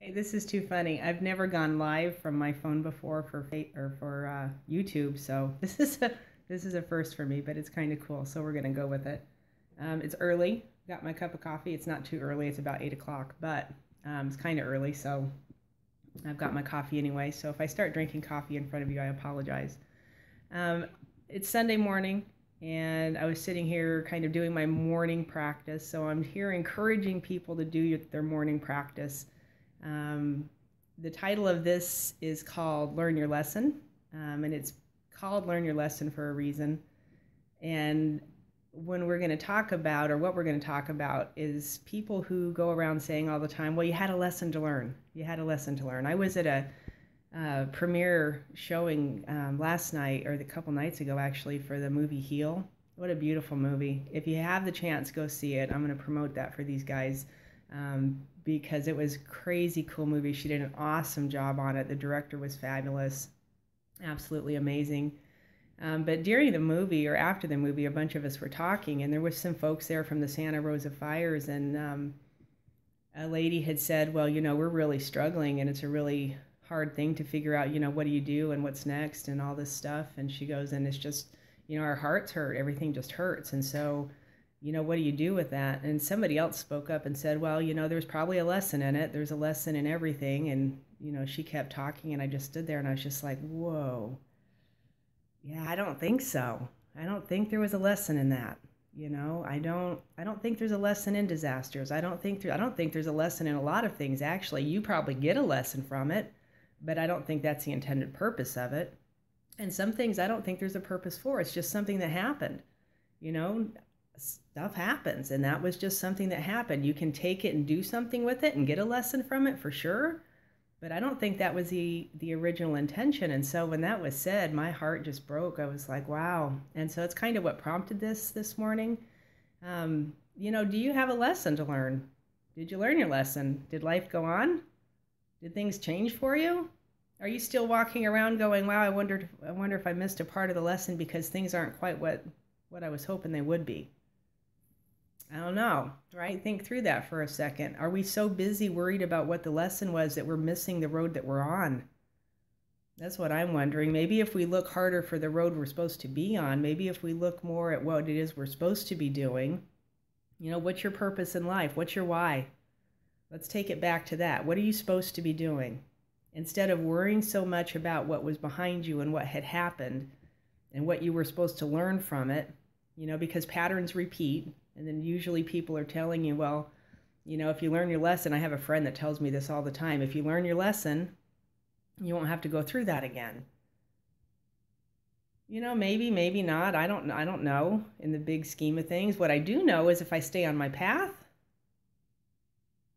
Hey, this is too funny. I've never gone live from my phone before for YouTube, so this is a first for me, but it's kind of cool. So we're gonna go with it. It's early. Got my cup of coffee. It's not too early. It's about 8 o'clock, but it's kind of early, so I've got my coffee anyway. So if I start drinking coffee in front of you, I apologize. Um, it's Sunday morning, and I was sitting here kind of doing my morning practice. So I'm here encouraging people to do their morning practice. Um, the title of this is called Learn Your Lesson, and it's called Learn Your Lesson for a reason. And when we're going to talk about, or what we're going to talk about, is people who go around saying all the time, well, you had a lesson to learn. You had a lesson to learn. I was at a premiere showing last night, or a couple nights ago actually, for the movie Heal. What a beautiful movie. If you have the chance, go see it. I'm going to promote that for these guys because it was a crazy cool movie. She did an awesome job on it. The director was fabulous, absolutely amazing. But during the movie, or after the movie, a bunch of us were talking, and there was some folks there from the Santa Rosa fires, and a lady had said, well, we're really struggling, and it's a really hard thing to figure out, what do you do and what's next and all this stuff. And she goes, and it's just, our hearts hurt. Everything just hurts. And so, what do you do with that? And somebody else spoke up and said, well, there's probably a lesson in it. There's a lesson in everything. And, she kept talking, and I just stood there, and I was just like, whoa. Yeah, I don't think so. I don't think there was a lesson in that. I don't think there's a lesson in disasters. I don't think there's a lesson in a lot of things. Actually, you probably get a lesson from it, but I don't think that's the intended purpose of it. And some things I don't think there's a purpose for. It's just something that happened. Stuff happens, and that was just something that happened. You can take it and do something with it and get a lesson from it for sure. But I don't think that was the original intention. And so when that was said, my heart just broke. I was like, wow. And so it's kind of what prompted this morning. Do you have a lesson to learn? Did you learn your lesson? Did life go on? Did things change for you? Are you still walking around going, wow, I wonder if I missed a part of the lesson because things aren't quite what I was hoping they would be? I don't know, right? Think through that for a second. Are we so busy worried about what the lesson was that we're missing the road that we're on? That's what I'm wondering. Maybe if we look harder for the road we're supposed to be on, maybe if we look more at what it is we're supposed to be doing, what's your purpose in life? What's your why? Let's take it back to that. What are you supposed to be doing? Instead of worrying so much about what was behind you and what had happened and what you were supposed to learn from it, because patterns repeat. And then usually people are telling you, well, if you learn your lesson, I have a friend that tells me this all the time. If you learn your lesson, you won't have to go through that again. Maybe not. I don't know in the big scheme of things. What I do know is if I stay on my path,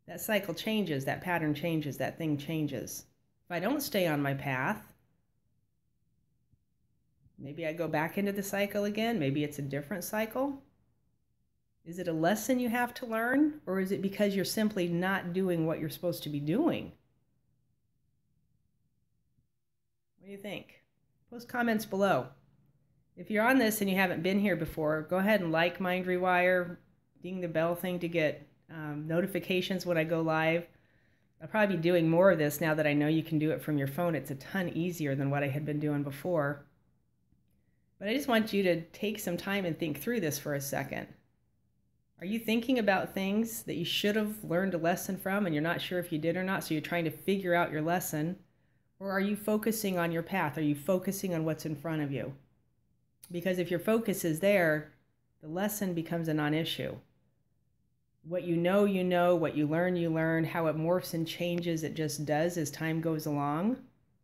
that cycle changes, that pattern changes, that thing changes. If I don't stay on my path, maybe I go back into the cycle again. Maybe it's a different cycle. Is it a lesson you have to learn, or is it because you're simply not doing what you're supposed to be doing? What do you think? Post comments below. If you're on this and you haven't been here before, go ahead and like Mind Rewire, ding the bell thing to get notifications when I go live. I'll probably be doing more of this now that I know you can do it from your phone. It's a ton easier than what I had been doing before. But I just want you to take some time and think through this for a second. Are you thinking about things that you should have learned a lesson from and you're not sure if you did or not, so you're trying to figure out your lesson? Or are you focusing on your path? Are you focusing on what's in front of you? Because if your focus is there, the lesson becomes a non-issue. What you know, what you learn, how it morphs and changes, it just does as time goes along.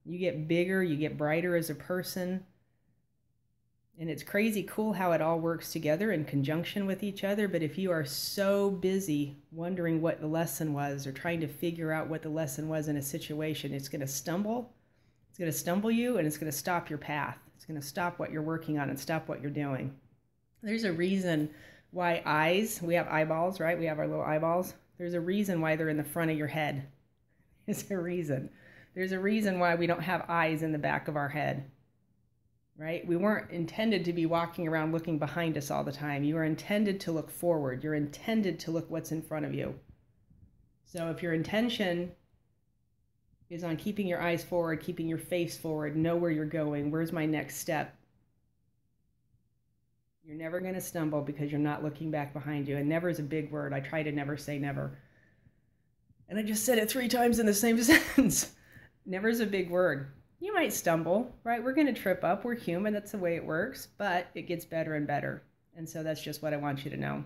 You get bigger, you get brighter as a person. And it's crazy cool how it all works together in conjunction with each other. But if you are so busy wondering what the lesson was or trying to figure out what the lesson was in a situation, it's going to stumble. It's going to stumble you, and it's going to stop your path. It's going to stop what you're working on and stop what you're doing. There's a reason why we have eyeballs, right? We have our little eyeballs. There's a reason why they're in the front of your head. There's a reason. There's a reason why we don't have eyes in the back of our head. Right? We weren't intended to be walking around looking behind us all the time. You are intended to look forward. You're intended to look what's in front of you. So if your intention is on keeping your eyes forward, keeping your face forward, know where you're going, where's my next step. You're never going to stumble because you're not looking back behind you. And never is a big word. I try to never say never. And I just said it 3 times in the same sentence. Never is a big word. You might stumble, right? We're going to trip up. We're human. That's the way it works. But it gets better and better. And so that's just what I want you to know.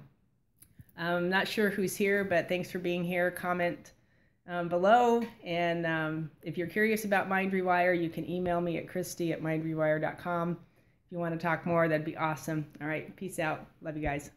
I'm not sure who's here, but thanks for being here. Comment below. And if you're curious about Mind Rewire, you can email me at Christy@mindrewire.com. If you want to talk more, that'd be awesome. All right. Peace out. Love you guys.